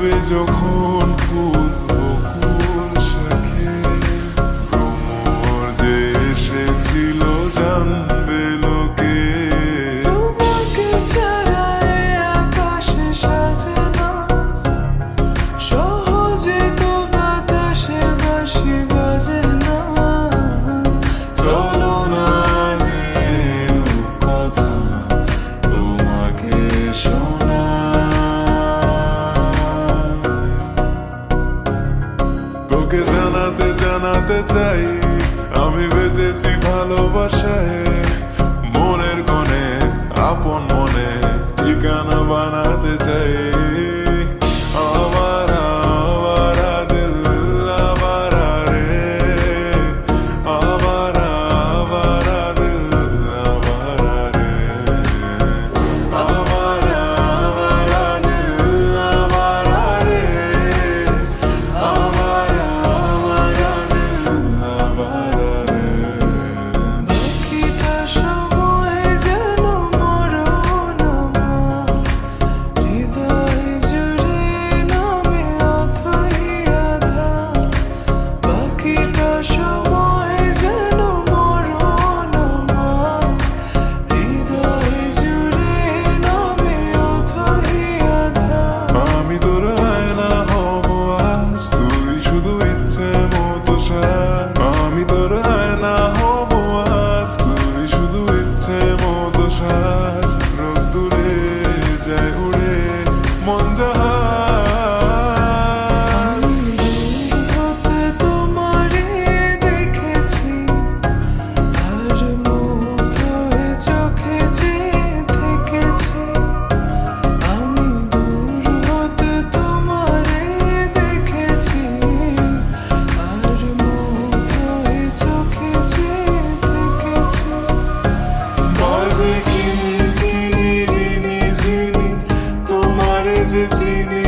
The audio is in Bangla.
যখন ফুল বকুল শাখে ভ্রমর যে এসেছিল জানবে লোকে তোমাকে ছাড়া এ আকাশ সাজে না সহজে তো বাতাসে বাঁশি বাজে না চলো না যে কথা তোমাকে শোনা তোকে জানাতে জানাতে চাই আমি বেঁচেছি ভালোবাসায় মনের কোণে আপন মনে ঠিকানা বানাতে চাই আওয়ারা আওয়ারা দিল আওয়ারা রে আওয়ারা আওয়ারা দিল আওয়ারা রে আওয়ারা আওয়ারা দিল আওয়ারা রে আওয়ারা আওয়ারা দিল আওয়ারা রে বাকিটা সময় যেন মরণ আমার হৃদয় জুড়ে নামে অথই আধার বাকিটা সময় যেন মরণ আমার হৃদয় জুড়ে নামে অথই আধার আমি তোর আয়না হব আজ তুই শুধু ইচ্ছে মতো সাজ আমি তোর আয়না হব আজ তুই শুধু ইচ্ছে মতো সাজ রোদ্দুরে যায় উড়ে মন জাহাজ হতে তোমারে দেখেছি আর মুখ হয়ে চোখে যে থেকেছি আমি দূর হতে তোমারে দেখেছি আর মুখ হয়ে চোখে যে থেকেছি বাজে কিনকিনি রিনি ঝিনি তোমারে যে চিনি